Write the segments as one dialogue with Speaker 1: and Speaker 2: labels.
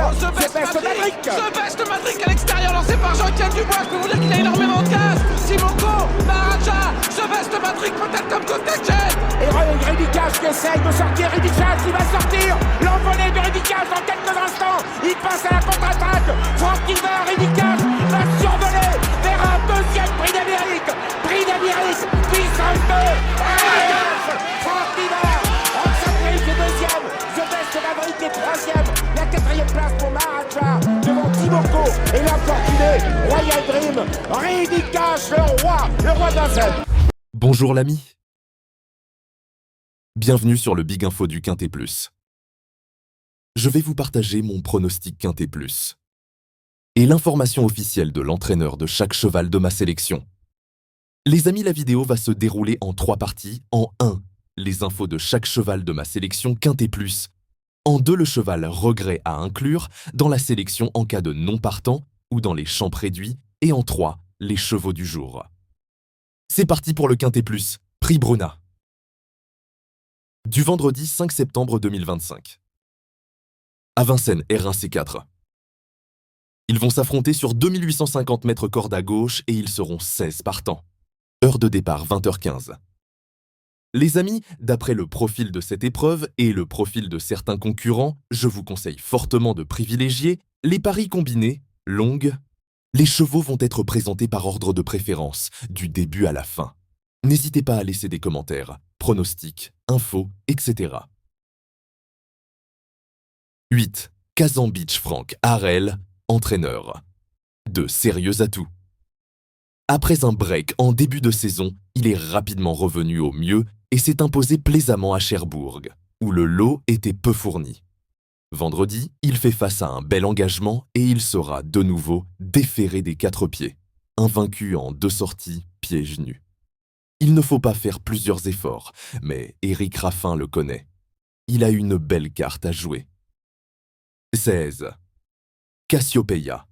Speaker 1: The Best Matrix à l'extérieur, lancé par Jean-Étienne Dubois. Je peux vous dire qu'il a énormément de gaz. Simoko, Maharaja, The Best Matrix peut-être comme contact.
Speaker 2: Et Ridicage qui essaye de sortir. Ridicage qui va sortir. L'envolée de Ridicage dans quelques instants. Il passe à la contre-attaque. Franck Niver, Ridicage va survoler vers un deuxième prix d'Amérique. Prix d'Amérique, puissance 2. Franck Niver, Oxenbridge est deuxième. The Best Maverick est troisième. La quatrième place pour Maharaja devant Timoko et l'infortuné Royal Dream. Ridicage, le roi de Vincennes.
Speaker 3: Bonjour l'ami. Bienvenue sur le Big Info du Quintet Plus. Je vais vous partager mon pronostic Quintet Plus et l'information officielle de l'entraîneur de chaque cheval de ma sélection. Les amis, la vidéo va se dérouler en 3 parties. En 1, les infos de chaque cheval de ma sélection Quintet Plus. En 2, le cheval regret à inclure dans la sélection en cas de non partant ou dans les champs réduits. Et en 3, les chevaux du jour. C'est parti pour le Quintet Plus, prix Bruna. Du vendredi 5 septembre 2025. À Vincennes, R1C4. Ils vont s'affronter sur 2850 mètres corde à gauche et ils seront 16 partants. Heure de départ 20h15. Les amis, d'après le profil de cette épreuve et le profil de certains concurrents, je vous conseille fortement de privilégier les paris combinés, longues. Les chevaux vont être présentés par ordre de préférence, du début à la fin. N'hésitez pas à laisser des commentaires, pronostics, infos, etc. 8. Kazan Beach Frank Harel, entraîneur. De sérieux atouts. Après un break en début de saison, il est rapidement revenu au mieux et s'est imposé plaisamment à Cherbourg, où le lot était peu fourni. Vendredi, il fait face à un bel engagement et il sera de nouveau déféré des 4 pieds, invaincu en 2 sorties, pieds nus. Il ne faut pas faire plusieurs efforts, mais Éric Raffin le connaît. Il a une belle carte à jouer. 16. Cassiopeia.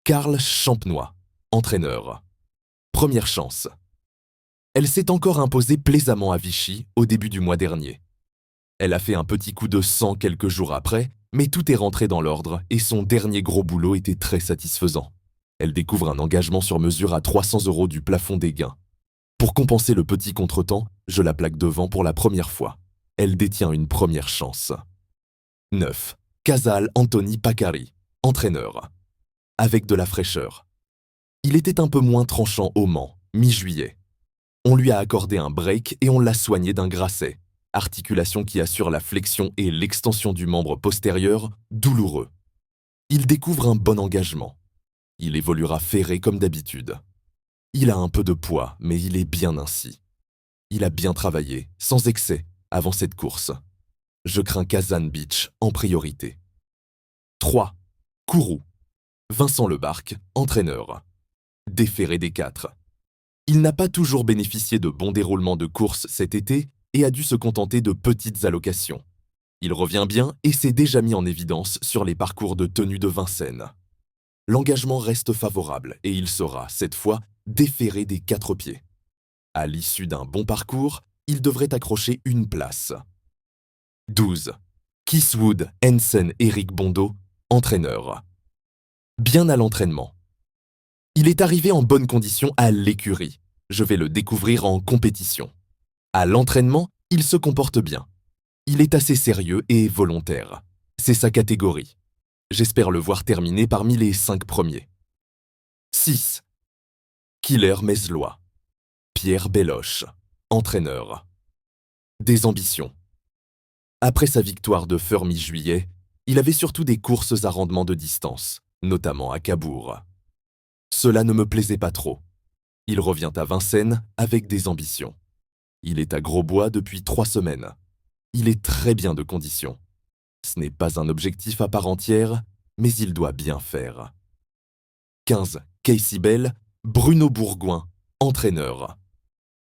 Speaker 3: Karl Champenois, entraîneur. Première chance. Elle s'est encore imposée plaisamment à Vichy au début du mois dernier. Elle a fait un petit coup de sang quelques jours après, mais tout est rentré dans l'ordre et son dernier gros boulot était très satisfaisant. Elle découvre un engagement sur mesure à 300 € du plafond des gains. Pour compenser le petit contretemps, je la plaque devant pour la première fois. Elle détient une première chance. 9. Casal Anthony Pacari, entraîneur. Avec de la fraîcheur. Il était un peu moins tranchant au Mans, mi-juillet. On lui a accordé un break et on l'a soigné d'un grasset, articulation qui assure la flexion et l'extension du membre postérieur, douloureux. Il découvre un bon engagement. Il évoluera ferré comme d'habitude. Il a un peu de poids, mais il est bien ainsi. Il a bien travaillé, sans excès, avant cette course. Je crains Kazan Beach en priorité. 3. Kourou. Vincent Lebarque, entraîneur. Déféré des 4. Il n'a pas toujours bénéficié de bons déroulements de course cet été et a dû se contenter de petites allocations. Il revient bien et s'est déjà mis en évidence sur les parcours de tenue de Vincennes. L'engagement reste favorable et il sera, cette fois, déféré des 4 pieds. À l'issue d'un bon parcours, il devrait accrocher une place. 12. Kisswood Hensen Eric Bondo, entraîneur. Bien à l'entraînement. Il est arrivé en bonne condition à l'écurie. Je vais le découvrir en compétition. À l'entraînement, il se comporte bien. Il est assez sérieux et volontaire. C'est sa catégorie. J'espère le voir terminer parmi les 5 premiers. 6. Killer Meslois. Pierre Belloche, entraîneur. Des ambitions. Après sa victoire de Feur mi-juillet, il avait surtout des courses à rendement de distance, notamment à Cabourg. Cela ne me plaisait pas trop. Il revient à Vincennes avec des ambitions. Il est à Grosbois depuis 3 semaines. Il est très bien de condition. Ce n'est pas un objectif à part entière, mais il doit bien faire. 15. Casey Bell, Bruno Bourgoin, entraîneur.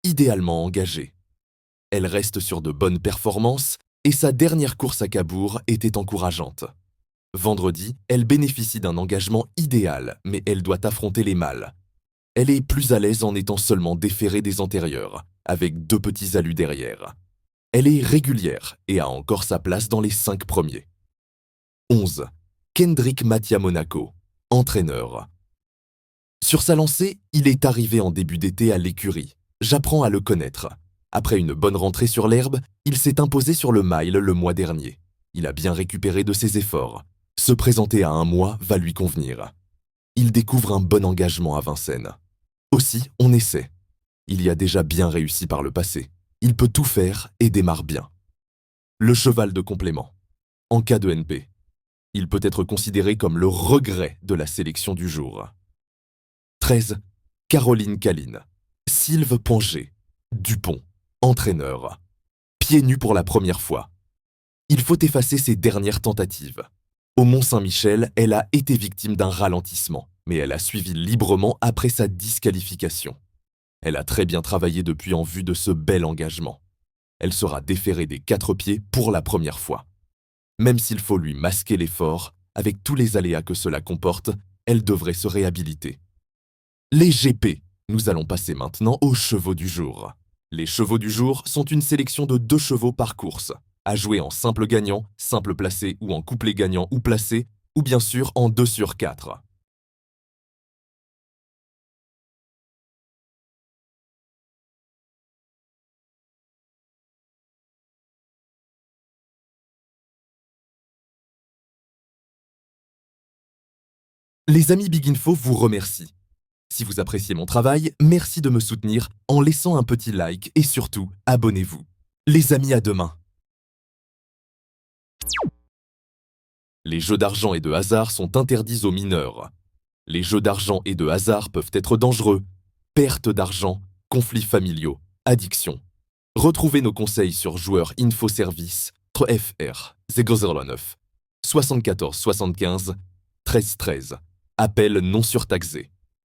Speaker 3: Idéalement engagé. Elle reste sur de bonnes performances et sa dernière course à Cabourg était encourageante. Vendredi, elle bénéficie d'un engagement idéal, mais elle doit affronter les mâles. Elle est plus à l'aise en étant seulement déférée des antérieurs, avec 2 petits alus derrière. Elle est régulière et a encore sa place dans les 5 premiers. 11. Kendrick Mattia Monaco, entraîneur. Sur sa lancée, il est arrivé en début d'été à l'écurie. J'apprends à le connaître. Après une bonne rentrée sur l'herbe, il s'est imposé sur le mile le mois dernier. Il a bien récupéré de ses efforts. Se présenter à un mois va lui convenir. Il découvre un bon engagement à Vincennes. Aussi, on essaie. Il y a déjà bien réussi par le passé. Il peut tout faire et démarre bien. Le cheval de complément. En cas de NP, il peut être considéré comme le regret de la sélection du jour. 13. Caroline Caline. Sylve Pongé. Dupont. Entraîneur. Pieds nus pour la première fois. Il faut effacer ses dernières tentatives. Au Mont-Saint-Michel, elle a été victime d'un ralentissement, mais elle a suivi librement après sa disqualification. Elle a très bien travaillé depuis en vue de ce bel engagement. Elle sera déférée des 4 pieds pour la première fois. Même s'il faut lui masquer l'effort, avec tous les aléas que cela comporte, elle devrait se réhabiliter. Les GP. Nous allons passer maintenant aux chevaux du jour. Les chevaux du jour sont une sélection de 2 chevaux par course, à jouer en simple gagnant, simple placé ou en couplet gagnant ou placé, ou bien sûr en 2 sur 4. Les amis Big Info vous remercient. Si vous appréciez mon travail, merci de me soutenir en laissant un petit like et surtout, abonnez-vous. Les amis, à demain. Les jeux d'argent et de hasard sont interdits aux mineurs. Les jeux d'argent et de hasard peuvent être dangereux. Perte d'argent, conflits familiaux, addiction. Retrouvez nos conseils sur Joueurs Info Service, FR 009 74 75 13 13. Appel non surtaxé.